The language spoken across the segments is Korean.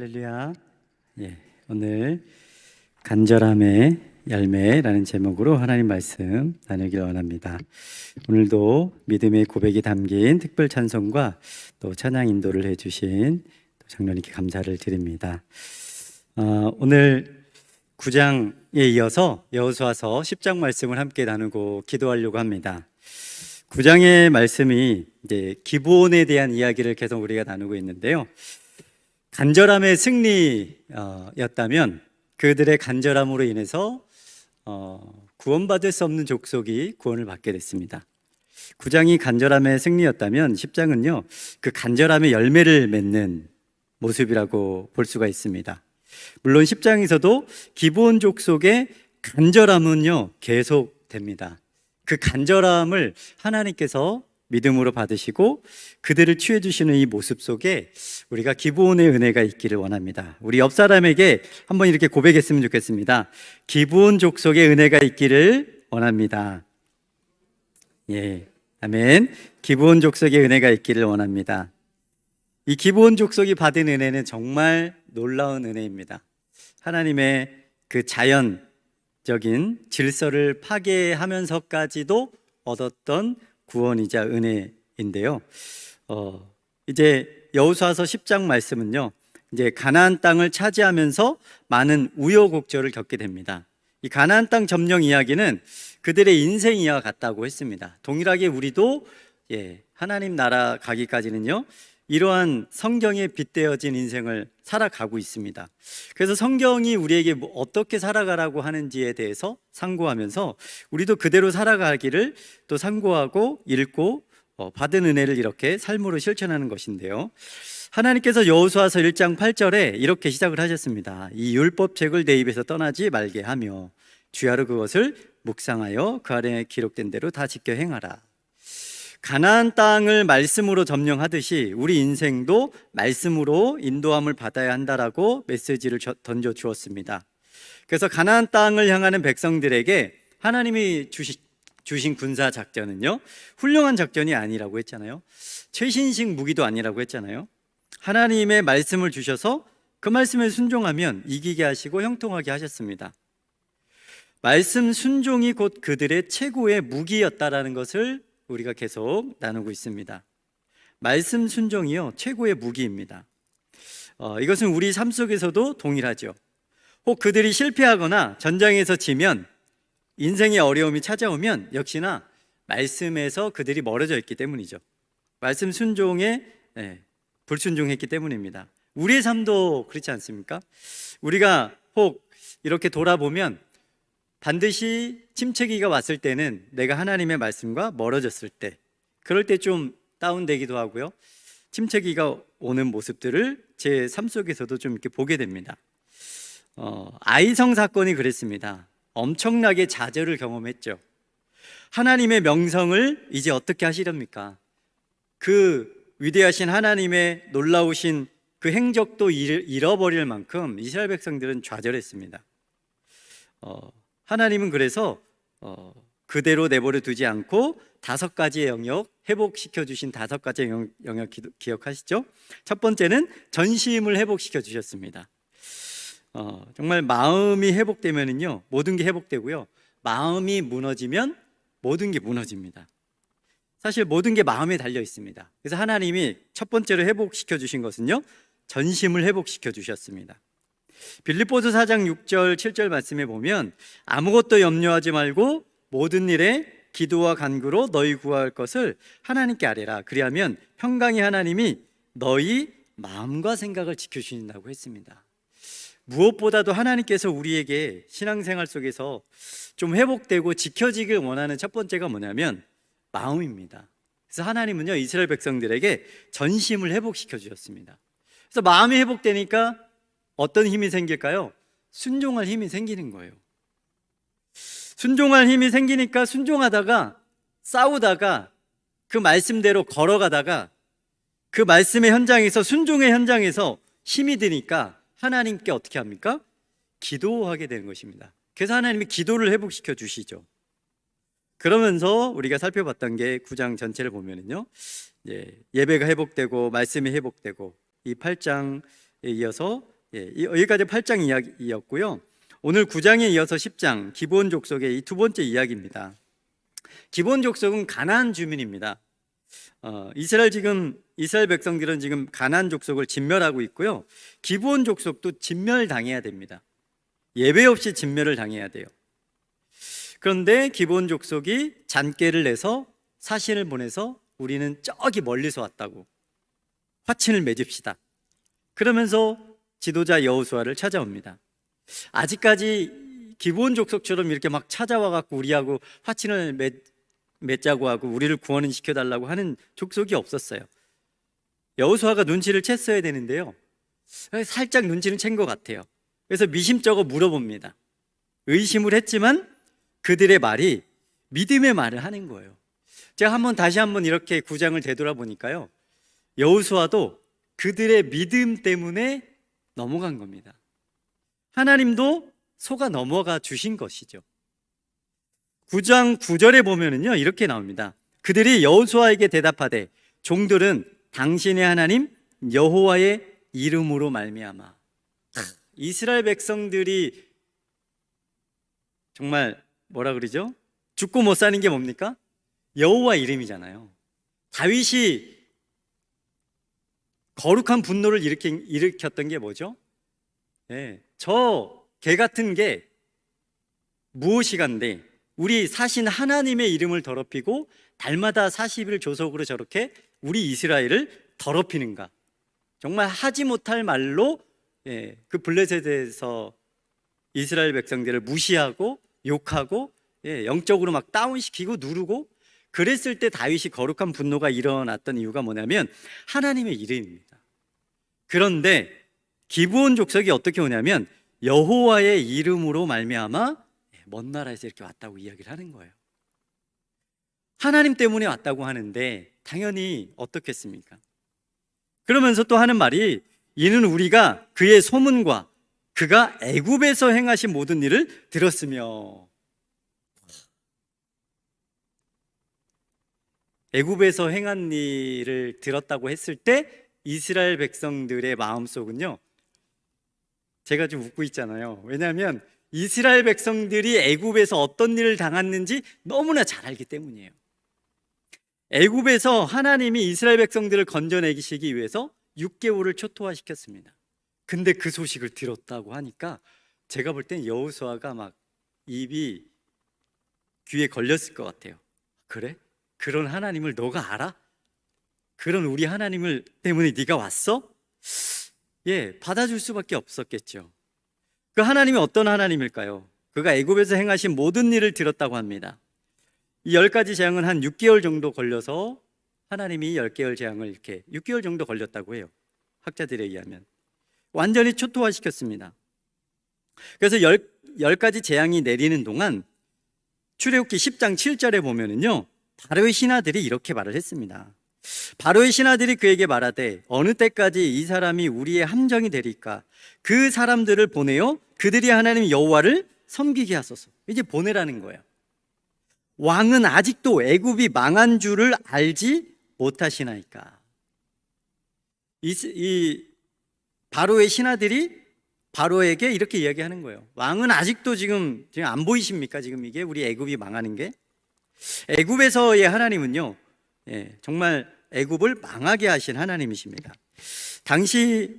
할렐루야. 오늘 간절함의 열매라는 제목으로 하나님 말씀 나누길 원합니다. 오늘도 믿음의 고백이 담긴 특별 찬송과 또 찬양 인도를 해주신 장로님께 감사를 드립니다. 오늘 9장에 이어서 여호수아서 10장 말씀을 함께 나누고 기도하려고 합니다. 9장의 말씀이 이제 기브온에 대한 이야기를 계속 우리가 나누고 있는데요. 간절함의 승리였다면 그들의 간절함으로 인해서 구원받을 수 없는 족속이 구원을 받게 됐습니다. 9장이 간절함의 승리였다면 10장은요 그 간절함의 열매를 맺는 모습이라고 볼 수가 있습니다. 물론 10장에서도 기브온 족속의 간절함은요 계속됩니다. 그 간절함을 하나님께서 믿음으로 받으시고 그들을 취해 주시는 이 모습 속에 우리가 기브온의 은혜가 있기를 원합니다. 우리 옆 사람에게 한번 이렇게 고백했으면 좋겠습니다. 기브온 족속의 은혜가 있기를 원합니다. 아멘. 기브온 족속의 은혜가 있기를 원합니다. 이 기브온 족속이 받은 은혜는 정말 놀라운 은혜입니다. 하나님의 그 자연적인 질서를 파괴하면서까지도 얻었던 구원이자 은혜인데요. 이제 여호수아서 10장 말씀은요, 이제 가나안 땅을 차지하면서 많은 우여곡절을 겪게 됩니다. 이 가나안 땅 점령 이야기는 그들의 인생 이야기와 같다고 했습니다. 동일하게 우리도 하나님 나라 가기까지는요, 이러한 성경에 빗대어진 인생을 살아가고 있습니다. 그래서 성경이 우리에게 어떻게 살아가라고 하는지에 대해서 상고하면서 우리도 그대로 살아가기를 또 상고하고 읽고 받은 은혜를 이렇게 삶으로 실천하는 것인데요. 하나님께서 여호수아서 1장 8절에 이렇게 시작을 하셨습니다. 이 율법책을 내 입에서 떠나지 말게 하며 주야로 그것을 묵상하여 그 아래에 기록된 대로 다 지켜 행하라. 가나안 땅을 말씀으로 점령하듯이 우리 인생도 말씀으로 인도함을 받아야 한다라고 메시지를 던져 주었습니다. 그래서 가나안 땅을 향하는 백성들에게 하나님이 주신 군사 작전은요, 훌륭한 작전이 아니라고 했잖아요. 최신식 무기도 아니라고 했잖아요. 하나님의 말씀을 주셔서 그 말씀에 순종하면 이기게 하시고 형통하게 하셨습니다. 말씀 순종이 곧 그들의 최고의 무기였다라는 것을 우리가 계속 나누고 있습니다. 말씀 순종이요 최고의 무기입니다. 이것은 우리 삶 속에서도 동일하죠. 혹 그들이 실패하거나 전장에서 지면, 인생의 어려움이 찾아오면 역시나 말씀에서 그들이 멀어져 있기 때문이죠. 말씀 순종에 불순종했기 때문입니다. 우리의 삶도 그렇지 않습니까? 우리가 혹 이렇게 돌아보면 반드시 침체기가 왔을 때는 내가 하나님의 말씀과 멀어졌을 때, 그럴 때 좀 다운되기도 하고요, 침체기가 오는 모습들을 제 삶 속에서도 좀 이렇게 보게 됩니다. 아이성 사건이 그랬습니다. 엄청나게 좌절을 경험했죠. 하나님의 명성을 이제 어떻게 하시렵니까? 그 위대하신 하나님의 놀라우신 그 행적도 잃어버릴 만큼 이스라엘 백성들은 좌절했습니다. 하나님은 그래서 그대로 내버려 두지 않고 5가지의 영역, 회복시켜 주신 5가지의 영역 기억하시죠? 첫 번째는 전심을 회복시켜 주셨습니다. 정말 마음이 회복되면은요 모든 게 회복되고요, 마음이 무너지면 모든 게 무너집니다. 사실 모든 게 마음에 달려 있습니다. 그래서 하나님이 첫 번째로 회복시켜 주신 것은요, 전심을 회복시켜 주셨습니다. 빌립보서 4장 6절 7절 말씀에 보면 아무것도 염려하지 말고 모든 일에 기도와 간구로 너희 구할 것을 하나님께 아뢰라. 그리하면 평강의 하나님이 너희 마음과 생각을 지켜주신다고 했습니다. 무엇보다도 하나님께서 우리에게 신앙생활 속에서 좀 회복되고 지켜지길 원하는 첫 번째가 뭐냐면 마음입니다. 그래서 하나님은요 이스라엘 백성들에게 전심을 회복시켜 주셨습니다. 그래서 마음이 회복되니까 어떤 힘이 생길까요? 순종할 힘이 생기는 거예요. 순종할 힘이 생기니까 순종하다가 싸우다가 그 말씀대로 걸어가다가 그 말씀의 현장에서, 순종의 현장에서 힘이 드니까 하나님께 어떻게 합니까? 기도하게 되는 것입니다. 그래서 하나님이 기도를 회복시켜 주시죠. 그러면서 우리가 살펴봤던 게 9장 전체를 보면은요, 예배가 회복되고 말씀이 회복되고 이 8장에 이어서 여기까지 8장 이야기였고요. 오늘 9장에 이어서 10장 기브온 족속의 이 두 번째 이야기입니다. 기브온 족속은 가나안 주민입니다. 이스라엘 백성들은 지금 가나안 족속을 진멸하고 있고요. 기브온 족속도 진멸당해야 됩니다. 예배 없이 진멸을 당해야 돼요. 그런데 기브온 족속이 잔꾀를 내서 사신을 보내서 우리는 저기 멀리서 왔다고 화친을 맺읍시다. 그러면서 지도자 여호수아를 찾아옵니다. 아직까지 기브온 족속처럼 이렇게 막 찾아와 갖고 우리하고 화친을 맺자고 하고 우리를 구원을 시켜달라고 하는 족속이 없었어요. 여호수아가 눈치를 챘어야 되는데요, 살짝 눈치는 챈 것 같아요. 그래서 미심쩍어 물어봅니다. 의심을 했지만 그들의 말이 믿음의 말을 하는 거예요. 제가 다시 한번 이렇게 9장을 되돌아보니까요, 여호수아도 그들의 믿음 때문에 넘어간 겁니다. 하나님도 속아 넘어가 주신 것이죠. 9장 9절에 보면은요, 이렇게 나옵니다. 그들이 여호수아에게 대답하되 종들은 당신의 하나님 여호와의 이름으로 말미암아. 이스라엘 백성들이 정말 뭐라 그러죠? 죽고 못 사는 게 뭡니까? 여호와 이름이잖아요. 다윗이 거룩한 분노를 일으켰던 게 뭐죠? 저 개 같은 게 무엇이간데 우리 사신 하나님의 이름을 더럽히고 달마다 40일 조석으로 저렇게 우리 이스라엘을 더럽히는가? 정말 하지 못할 말로 그 블레셋에서 이스라엘 백성들을 무시하고 욕하고 영적으로 막 다운시키고 누르고 그랬을 때 다윗이 거룩한 분노가 일어났던 이유가 뭐냐면 하나님의 이름입니다. 그런데 기브온 족속이 어떻게 오냐면 여호와의 이름으로 말미암아 먼 나라에서 이렇게 왔다고 이야기를 하는 거예요. 하나님 때문에 왔다고 하는데 당연히 어떻겠습니까? 그러면서 또 하는 말이 이는 우리가 그의 소문과 그가 애굽에서 행하신 모든 일을 들었으며. 애굽에서 행한 일을 들었다고 했을 때 이스라엘 백성들의 마음속은요, 제가 좀 웃고 있잖아요. 왜냐하면 이스라엘 백성들이 애굽에서 어떤 일을 당했는지 너무나 잘 알기 때문이에요. 애굽에서 하나님이 이스라엘 백성들을 건져내시기 위해서 6개월을 초토화시켰습니다. 근데 그 소식을 들었다고 하니까 제가 볼 땐 여호수아가 막 입이 귀에 걸렸을 것 같아요. 그래? 그런 하나님을 너가 알아? 그런 우리 하나님을 때문에 네가 왔어? 받아줄 수밖에 없었겠죠. 그 하나님이 어떤 하나님일까요? 그가 애굽에서 행하신 모든 일을 들었다고 합니다. 이 10가지 재앙은 한 6개월 정도 걸려서 하나님이 10개월 재앙을 이렇게 6개월 정도 걸렸다고 해요. 학자들에 의하면. 완전히 초토화시켰습니다. 그래서 10가지 재앙이 내리는 동안 출애굽기 10장 7절에 보면은요, 바로의 신하들이 이렇게 말을 했습니다. 바로의 신하들이 그에게 말하되 어느 때까지 이 사람이 우리의 함정이 되리까? 그 사람들을 보내어 그들이 하나님 여호와를 섬기게 하소서. 이제 보내라는 거예요. 왕은 아직도 애굽이 망한 줄을 알지 못하시나이까? 이 바로의 신하들이 바로에게 이렇게 이야기하는 거예요. 왕은 아직도 지금 안 보이십니까? 지금 이게 우리 애굽이 망하는 게. 애굽에서의 하나님은요, 정말 애굽을 망하게 하신 하나님이십니다. 당시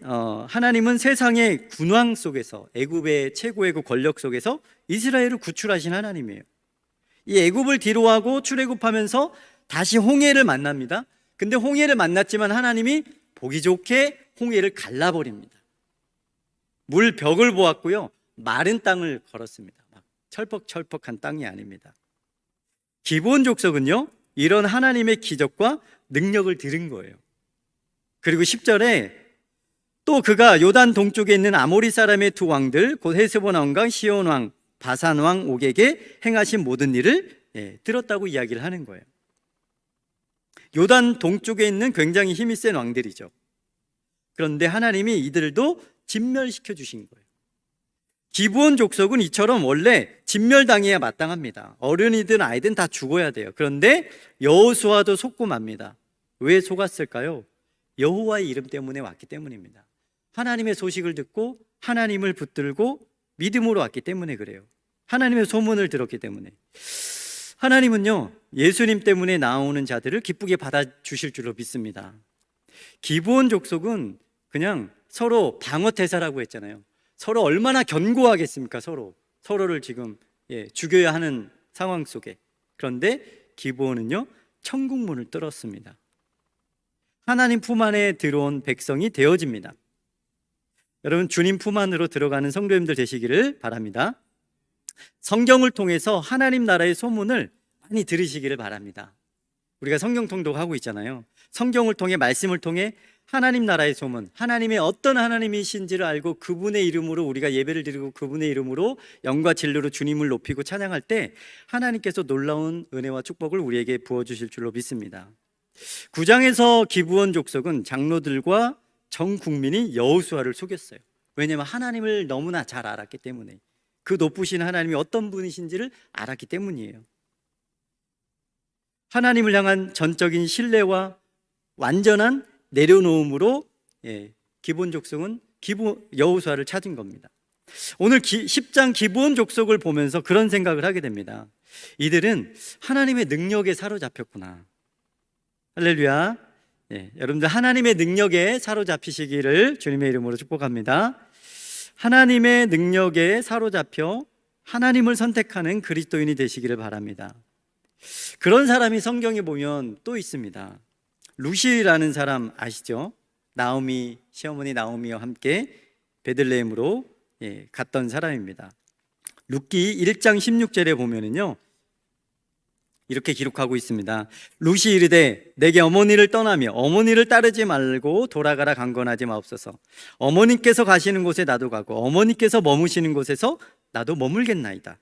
하나님은 세상의 군왕 속에서, 애굽의 최고의 그 권력 속에서 이스라엘을 구출하신 하나님이에요. 이 애굽을 뒤로하고 출애굽하면서 다시 홍해를 만납니다. 근데 홍해를 만났지만 하나님이 보기 좋게 홍해를 갈라버립니다. 물벽을 보았고요, 마른 땅을 걸었습니다. 막 철퍽철퍽한 땅이 아닙니다. 기브온 족속은요, 이런 하나님의 기적과 능력을 들은 거예요. 그리고 10절에 또 그가 요단 동쪽에 있는 아모리 사람의 두 왕들 곧 헤스본 왕과 시온 왕, 바산 왕 옥에게 행하신 모든 일을 들었다고 이야기를 하는 거예요. 요단 동쪽에 있는 굉장히 힘이 센 왕들이죠. 그런데 하나님이 이들도 진멸시켜 주신 거예요. 기브온 족속은 이처럼 원래 진멸당해야 마땅합니다. 어른이든 아이든 다 죽어야 돼요. 그런데 여호수아도 속고 맙니다. 왜 속았을까요? 여호와의 이름 때문에 왔기 때문입니다. 하나님의 소식을 듣고 하나님을 붙들고 믿음으로 왔기 때문에 그래요. 하나님의 소문을 들었기 때문에. 하나님은요, 예수님 때문에 나오는 자들을 기쁘게 받아주실 줄로 믿습니다. 기브온 족속은 그냥 서로 방어태사라고 했잖아요. 서로 얼마나 견고하겠습니까? 서로를 지금 죽여야 하는 상황 속에. 그런데 기브온은요, 천국문을 뚫었습니다. 하나님 품 안에 들어온 백성이 되어집니다. 여러분, 주님 품 안으로 들어가는 성도님들 되시기를 바랍니다. 성경을 통해서 하나님 나라의 소문을 많이 들으시기를 바랍니다. 우리가 성경 통독하고 있잖아요. 성경을 통해, 말씀을 통해 하나님 나라의 소문, 하나님의 어떤 하나님이신지를 알고 그분의 이름으로 우리가 예배를 드리고 그분의 이름으로 영과 진리로 주님을 높이고 찬양할 때 하나님께서 놀라운 은혜와 축복을 우리에게 부어주실 줄로 믿습니다. 9장에서 기브온 족속은 장로들과 전 국민이 여호수아를 속였어요. 왜냐하면 하나님을 너무나 잘 알았기 때문에, 그 높으신 하나님이 어떤 분이신지를 알았기 때문이에요. 하나님을 향한 전적인 신뢰와 완전한 내려놓음으로 기브온 족속은 여호수아를 찾은 겁니다. 오늘 10장 기브온 족속을 보면서 그런 생각을 하게 됩니다. 이들은 하나님의 능력에 사로잡혔구나. 할렐루야. 여러분들 하나님의 능력에 사로잡히시기를 주님의 이름으로 축복합니다. 하나님의 능력에 사로잡혀 하나님을 선택하는 그리스도인이 되시기를 바랍니다. 그런 사람이 성경에 보면 또 있습니다. 루시라는 사람 아시죠? 나오미, 시어머니 나오미와 함께 베들레헴으로 갔던 사람입니다. 룻기 1장 16절에 보면은요, 이렇게 기록하고 있습니다. 룻이 이르되 내게 어머니를 떠나며 어머니를 따르지 말고 돌아가라 강건하지 마옵소서. 어머니께서 가시는 곳에 나도 가고 어머니께서 머무시는 곳에서 나도 머물겠나이다.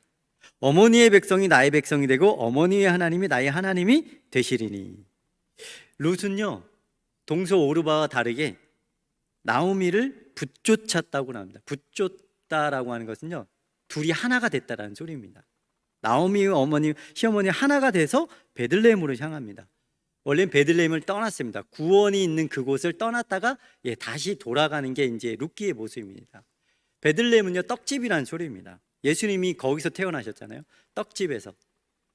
어머니의 백성이 나의 백성이 되고 어머니의 하나님이 나의 하나님이 되시리니. 룻은요, 동서 오르바와 다르게 나오미를 붙쫓았다고 합니다. 붙쫓다라고 하는 것은요, 둘이 하나가 됐다라는 소리입니다. 나오미의 어머니, 시어머니 하나가 돼서 베들레헴으로 향합니다. 원래는 베들레헴을 떠났습니다. 구원이 있는 그곳을 떠났다가 다시 돌아가는 게 이제 룻기의 모습입니다. 베들레헴은요, 떡집이라는 소리입니다. 예수님이 거기서 태어나셨잖아요. 떡집에서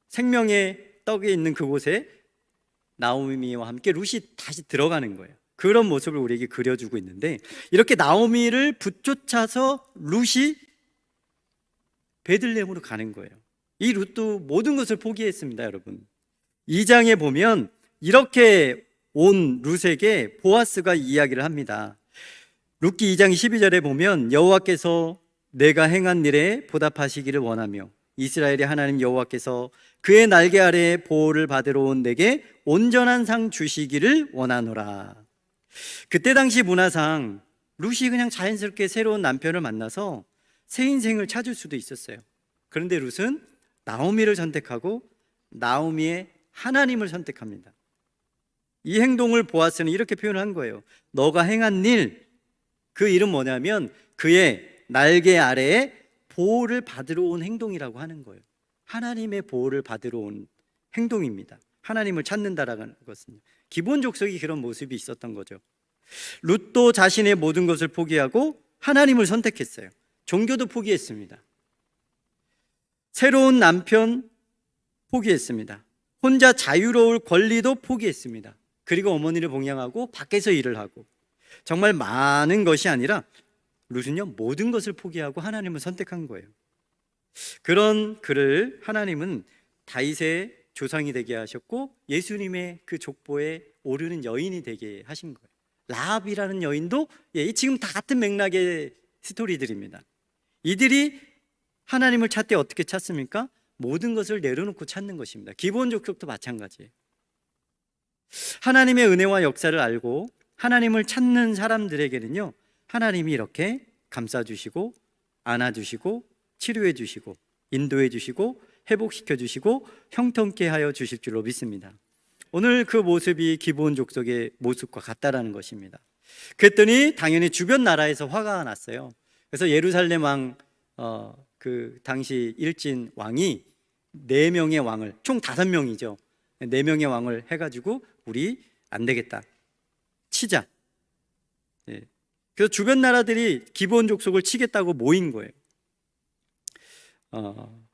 생명의 떡이 있는 그곳에 나오미와 함께 룻이 다시 들어가는 거예요. 그런 모습을 우리에게 그려주고 있는데, 이렇게 나오미를 붙쫓아서 룻이 베들레헴으로 가는 거예요. 이 룻도 모든 것을 포기했습니다, 여러분. 2장에 보면 이렇게 온 룻에게 보아스가 이야기를 합니다. 룻기 2장 12절에 보면 여호와께서 내가 행한 일에 보답하시기를 원하며 이스라엘의 하나님 여호와께서 그의 날개 아래에 보호를 받으러 온 내게 온전한 상 주시기를 원하노라. 그때 당시 문화상 룻이 그냥 자연스럽게 새로운 남편을 만나서 새 인생을 찾을 수도 있었어요. 그런데 룻은 나오미를 선택하고 나오미의 하나님을 선택합니다. 이 행동을 보아스는 이렇게 표현한 거예요. 너가 행한 일, 그 일은 뭐냐면 그의 날개 아래에 보호를 받으러 온 행동이라고 하는 거예요. 하나님의 보호를 받으러 온 행동입니다. 하나님을 찾는다라는 것은 기브온 족속이 그런 모습이 있었던 거죠. 룻도 자신의 모든 것을 포기하고 하나님을 선택했어요. 종교도 포기했습니다. 새로운 남편 포기했습니다. 혼자 자유로울 권리도 포기했습니다. 그리고 어머니를 봉양하고 밖에서 일을 하고, 정말 많은 것이 아니라 룻은요, 모든 것을 포기하고 하나님을 선택한 거예요. 그런 그를 하나님은 다윗의 조상이 되게 하셨고 예수님의 그 족보에 오르는 여인이 되게 하신 거예요. 라합이라는 여인도 지금 다 같은 맥락의 스토리들입니다. 이들이 하나님을 찾되 어떻게 찾습니까? 모든 것을 내려놓고 찾는 것입니다. 기브온 족속도 마찬가지예요. 하나님의 은혜와 역사를 알고 하나님을 찾는 사람들에게는요, 하나님이 이렇게 감싸주시고 안아주시고 치료해 주시고 인도해 주시고 회복시켜 주시고 형통케 하여 주실 줄로 믿습니다. 오늘 그 모습이 기브온 족속의 모습과 같다라는 것입니다. 그랬더니 당연히 주변 나라에서 화가 났어요. 그래서 예루살렘 왕, 그 당시 일진 왕이 4명의 왕을, 총 5명이죠. 4명의 왕을 해가지고 우리 안 되겠다, 치자. 그래서 주변 나라들이 기브온 족속을 치겠다고 모인 거예요.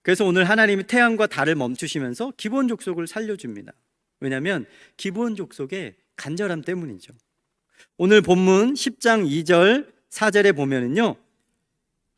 그래서 오늘 하나님이 태양과 달을 멈추시면서 기브온 족속을 살려줍니다. 왜냐하면 기브온 족속의 간절함 때문이죠. 오늘 본문 10장 2절 4절에 보면은요,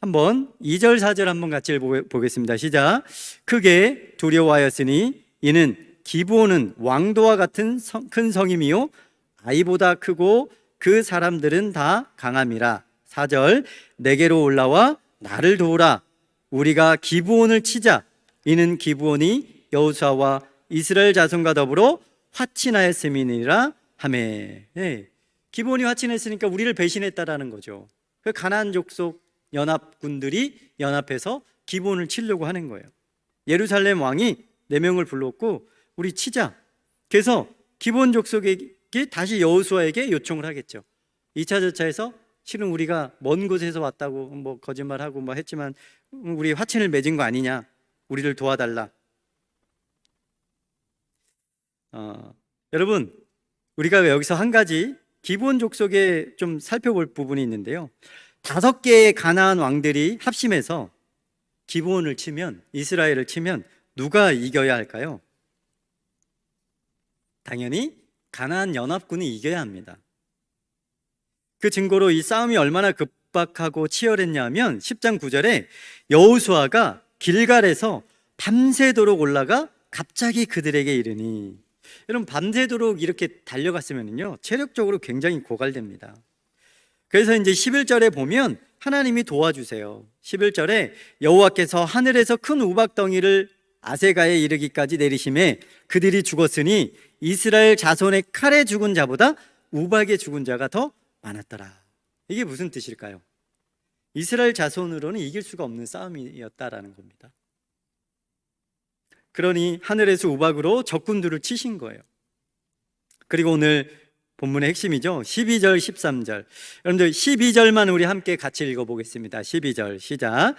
한번 2절 4절 한번 같이 보겠습니다. 시작. 크게 두려워하였으니 이는 기브온은 왕도와 같은 큰 성임이요 아이보다 크고 그 사람들은 다 강함이라. 4절. 내게로 올라와 나를 도우라. 우리가 기브온을 치자. 이는 기브온이 여호수아와 이스라엘 자손과 더불어 화친하였음이니라 하매. 네. 기브온이 화친했으니까 우리를 배신했다라는 거죠. 그 가나안 족속 연합군들이 연합해서 기브온을 치려고 하는 거예요. 예루살렘 왕이 4명을 불렀고 우리 치자. 그래서 기브온 족속에게 다시 여호수아에게 요청을 하겠죠. 2차 절차에서 실은 우리가 먼 곳에서 왔다고 뭐 거짓말하고 뭐 했지만 우리 화친을 맺은 거 아니냐, 우리를 도와달라. 여러분, 우리가 여기서 한 가지 기브온 족속에 좀 살펴볼 부분이 있는데요, 5개의 가나안 왕들이 합심해서 기브온을 치면, 이스라엘을 치면 누가 이겨야 할까요? 당연히 가나안 연합군이 이겨야 합니다. 그 증거로 이 싸움이 얼마나 급박하고 치열했냐 하면 10장 9절에 여호수아가 길갈에서 밤새도록 올라가 갑자기 그들에게 이르니. 여러분, 밤새도록 이렇게 달려갔으면요 체력적으로 굉장히 고갈됩니다. 그래서 이제 11절에 보면 하나님이 도와주세요. 11절에 여호와께서 하늘에서 큰 우박덩이를 아세가에 이르기까지 내리심에 그들이 죽었으니 이스라엘 자손의 칼에 죽은 자보다 우박에 죽은 자가 더 많았더라. 이게 무슨 뜻일까요? 이스라엘 자손으로는 이길 수가 없는 싸움이었다라는 겁니다. 그러니 하늘에서 우박으로 적군들을 치신 거예요. 그리고 오늘 본문의 핵심이죠. 12절 13절. 여러분들 12절만 우리 함께 같이 읽어보겠습니다. 12절 시작.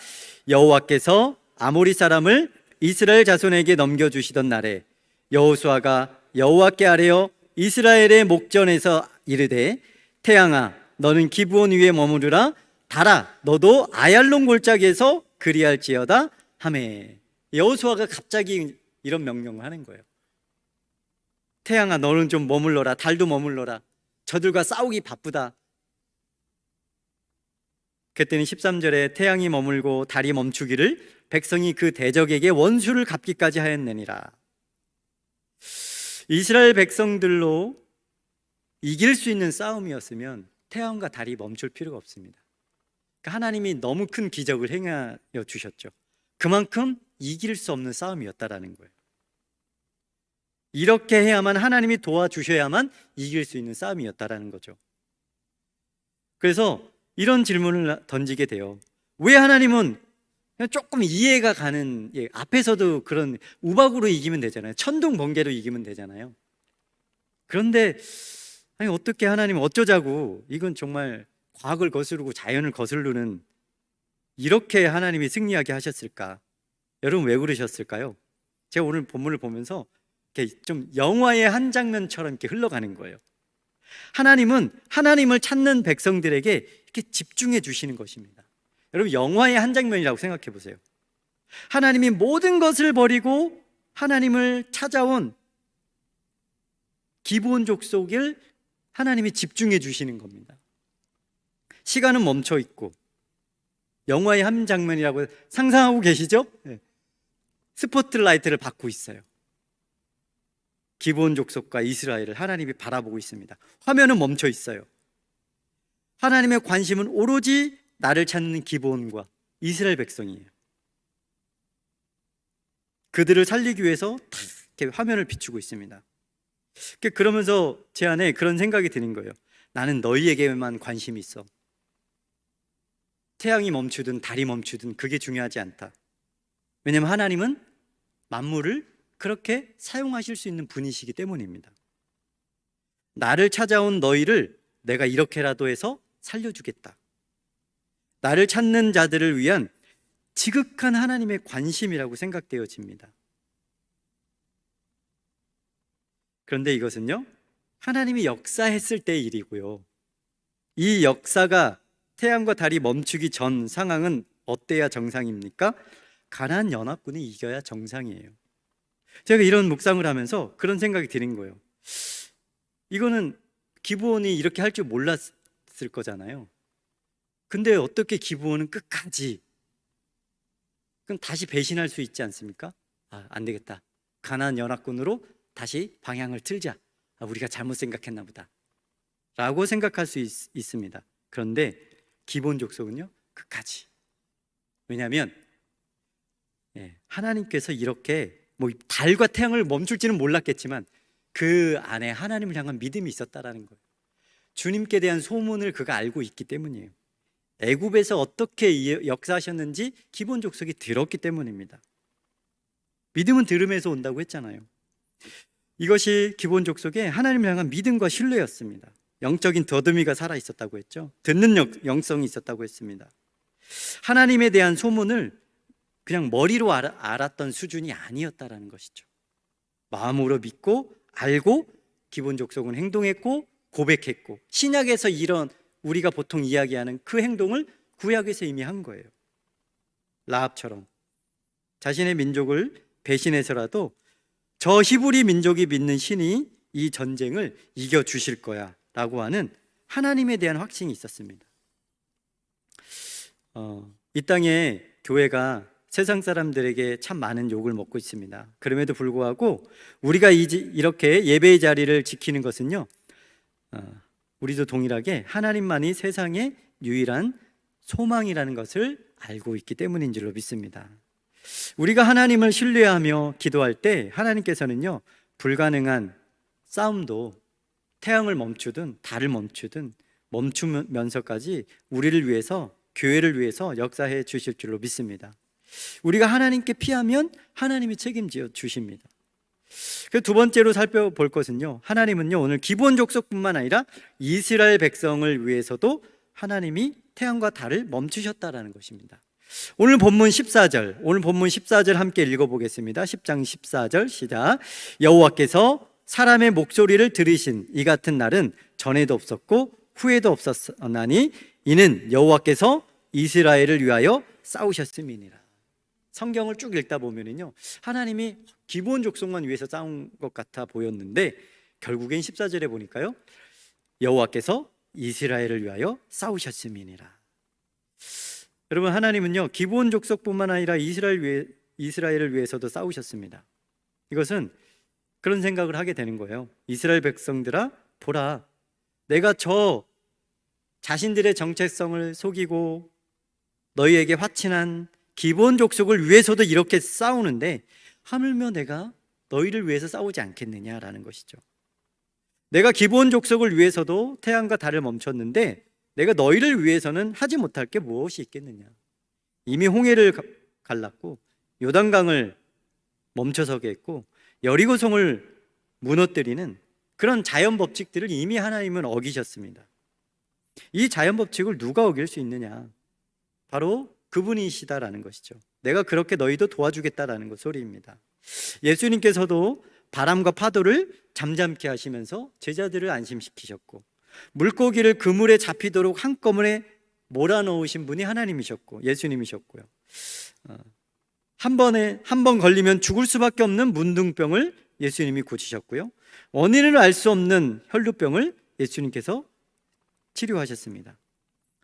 여호와께서 아모리 사람을 이스라엘 자손에게 넘겨주시던 날에 여호수아가 여호와께 아뢰어 이스라엘의 목전에서 이르되 태양아 너는 기브온 위에 머무르라. 달아 너도 아얄론 골짜기에서 그리할지어다 하매. 여호수아가 갑자기 이런 명령을 하는 거예요. 태양아 너는 좀 머물러라. 달도 머물러라. 저들과 싸우기 바쁘다. 그랬더니 13절에 태양이 머물고 달이 멈추기를 백성이 그 대적에게 원수를 갚기까지 하였느니라. 이스라엘 백성들로 이길 수 있는 싸움이었으면 태양과 달이 멈출 필요가 없습니다. 그러니까 하나님이 너무 큰 기적을 행하여 주셨죠. 그만큼 이길 수 없는 싸움이었다라는 거예요. 이렇게 해야만, 하나님이 도와주셔야만 이길 수 있는 싸움이었다라는 거죠. 그래서 이런 질문을 던지게 돼요. 왜 하나님은 조금 이해가 가는, 앞에서도 그런 우박으로 이기면 되잖아요. 천둥 번개로 이기면 되잖아요. 그런데 아니 어떻게 하나님 어쩌자고, 이건 정말 과학을 거스르고 자연을 거스르는, 이렇게 하나님이 승리하게 하셨을까? 여러분 왜 그러셨을까요? 제가 오늘 본문을 보면서 이렇게 좀 영화의 한 장면처럼 이렇게 흘러가는 거예요. 하나님은 하나님을 찾는 백성들에게 이렇게 집중해 주시는 것입니다. 여러분 영화의 한 장면이라고 생각해 보세요. 하나님이 모든 것을 버리고 하나님을 찾아온 기브온 족속을 하나님이 집중해 주시는 겁니다. 시간은 멈춰 있고 영화의 한 장면이라고 상상하고 계시죠? 네. 스포트라이트를 받고 있어요. 기브온 족속과 이스라엘을 하나님이 바라보고 있습니다. 화면은 멈춰 있어요. 하나님의 관심은 오로지 나를 찾는 기브온과 이스라엘 백성이에요. 그들을 살리기 위해서 다 이렇게 화면을 비추고 있습니다. 그러면서 제 안에 그런 생각이 드는 거예요. 나는 너희에게만 관심이 있어. 태양이 멈추든 달이 멈추든 그게 중요하지 않다. 왜냐하면 하나님은 만물을 그렇게 사용하실 수 있는 분이시기 때문입니다. 나를 찾아온 너희를 내가 이렇게라도 해서 살려주겠다. 나를 찾는 자들을 위한 지극한 하나님의 관심이라고 생각되어집니다. 그런데 이것은요, 하나님이 역사했을 때의 일이고요, 이 역사가 태양과 달이 멈추기 전 상황은 어때야 정상입니까? 가나안 연합군이 이겨야 정상이에요. 제가 이런 묵상을 하면서 그런 생각이 드는 거예요. 이거는 기브온이 이렇게 할 줄 몰랐을 거잖아요. 근데 어떻게 기브온은 끝까지, 그럼 다시 배신할 수 있지 않습니까? 안 되겠다. 가나안 연합군으로 다시 방향을 틀자. 우리가 잘못 생각했나 보다 라고 생각할 수 있습니다. 그런데 기브온 족속은요, 끝까지. 왜냐하면 하나님께서 이렇게 달과 태양을 멈출지는 몰랐겠지만 그 안에 하나님을 향한 믿음이 있었다라는 거예요. 주님께 대한 소문을 그가 알고 있기 때문이에요. 애굽에서 어떻게 역사하셨는지 기브온 족속이 들었기 때문입니다. 믿음은 들음에서 온다고 했잖아요. 이것이 기브온 족속의 하나님을 향한 믿음과 신뢰였습니다. 영적인 더듬이가 살아있었다고 했죠. 듣는 영성이 있었다고 했습니다. 하나님에 대한 소문을 그냥 머리로 알았던 수준이 아니었다라는 것이죠. 마음으로 믿고 알고 기브온 족속은 행동했고 고백했고, 신약에서 이런 우리가 보통 이야기하는 그 행동을 구약에서 이미 한 거예요. 라합처럼 자신의 민족을 배신해서라도 저 히브리 민족이 믿는 신이 이 전쟁을 이겨주실 거야 라고 하는 하나님에 대한 확신이 있었습니다. 이 땅에 교회가 세상 사람들에게 참 많은 욕을 먹고 있습니다. 그럼에도 불구하고 우리가 이렇게 예배의 자리를 지키는 것은요, 우리도 동일하게 하나님만이 세상의 유일한 소망이라는 것을 알고 있기 때문인 줄로 믿습니다. 우리가 하나님을 신뢰하며 기도할 때 하나님께서는요, 불가능한 싸움도 태양을 멈추든 달을 멈추든 멈추면서까지 우리를 위해서, 교회를 위해서 역사해 주실 줄로 믿습니다. 우리가 하나님께 피하면 하나님이 책임져 주십니다. 그 두 번째로 살펴볼 것은요, 하나님은요 오늘 기브온 족속뿐만 아니라 이스라엘 백성을 위해서도 하나님이 태양과 달을 멈추셨다라는 것입니다. 오늘 본문 14절 함께 읽어보겠습니다. 10장 14절 시작. 여호와께서 사람의 목소리를 들으신 이 같은 날은 전에도 없었고 후에도 없었나니 이는 여호와께서 이스라엘을 위하여 싸우셨음이니라. 성경을 쭉 읽다 보면은요, 하나님이 기브온 족속만 위해서 싸운 것 같아 보였는데 결국엔 14절에 보니까요, 여호와께서 이스라엘을 위하여 싸우셨음이니라. 여러분, 하나님은요 기브온 족속뿐만 아니라 이스라엘을 위해서도 싸우셨습니다. 이것은 그런 생각을 하게 되는 거예요. 이스라엘 백성들아, 보라, 내가 저 자신들의 정체성을 속이고 너희에게 화친한 기브온 족속을 위해서도 이렇게 싸우는데 하물며 내가 너희를 위해서 싸우지 않겠느냐라는 것이죠. 내가 기브온 족속을 위해서도 태양과 달을 멈췄는데 내가 너희를 위해서는 하지 못할 게 무엇이 있겠느냐. 이미 홍해를 갈랐고 요단강을 멈춰서게 했고 여리고성을 무너뜨리는 그런 자연 법칙들을 이미 하나님은 어기셨습니다. 이 자연 법칙을 누가 어길 수 있느냐? 바로 그분이시다라는 것이죠. 내가 그렇게 너희도 도와주겠다라는 것 소리입니다. 예수님께서도 바람과 파도를 잠잠케 하시면서 제자들을 안심시키셨고, 물고기를 그물에 잡히도록 한꺼번에 몰아넣으신 분이 하나님이셨고 예수님이셨고요. 한 번 걸리면 죽을 수밖에 없는 문둥병을 예수님이 고치셨고요. 원인을 알 수 없는 혈루병을 예수님께서 치료하셨습니다.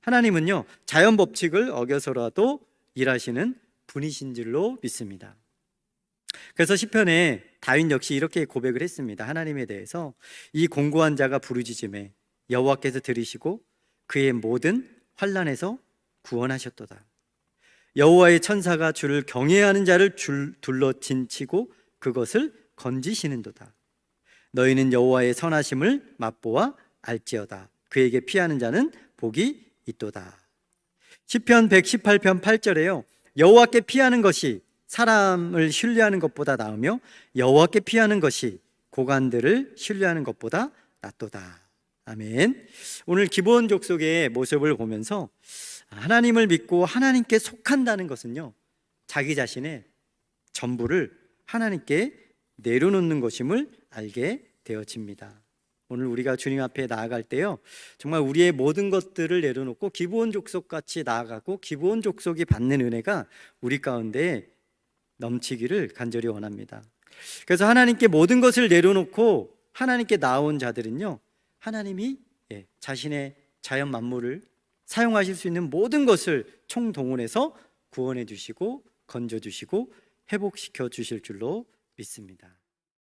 하나님은요 자연 법칙을 어겨서라도 일하시는 분이신 줄로 믿습니다. 그래서 시편에 다윗 역시 이렇게 고백을 했습니다. 하나님에 대해서 이 공고한 자가 부르짖음에 여호와께서 들으시고 그의 모든 환난에서 구원하셨도다. 여호와의 천사가 주를 경외하는 자를 둘러 진치고 그것을 건지시는도다. 너희는 여호와의 선하심을 맛보아 알지어다. 그에게 피하는 자는 복이 있도다. 시편 118편 8절에요, 여호와께 피하는 것이 사람을 신뢰하는 것보다 나으며 여호와께 피하는 것이 고관들을 신뢰하는 것보다 낫도다. 아멘. 오늘 기브온 족속의 모습을 보면서 하나님을 믿고 하나님께 속한다는 것은요 자기 자신의 전부를 하나님께 내려놓는 것임을 알게 되어집니다. 오늘 우리가 주님 앞에 나아갈 때요, 정말 우리의 모든 것들을 내려놓고 기브온 족속 같이 나아가고 기브온 족속이 받는 은혜가 우리 가운데 넘치기를 간절히 원합니다. 그래서 하나님께 모든 것을 내려놓고 하나님께 나온 자들은요, 하나님이 자신의 자연 만물을 사용하실 수 있는 모든 것을 총동원해서 구원해 주시고 건져 주시고 회복시켜 주실 줄로 믿습니다.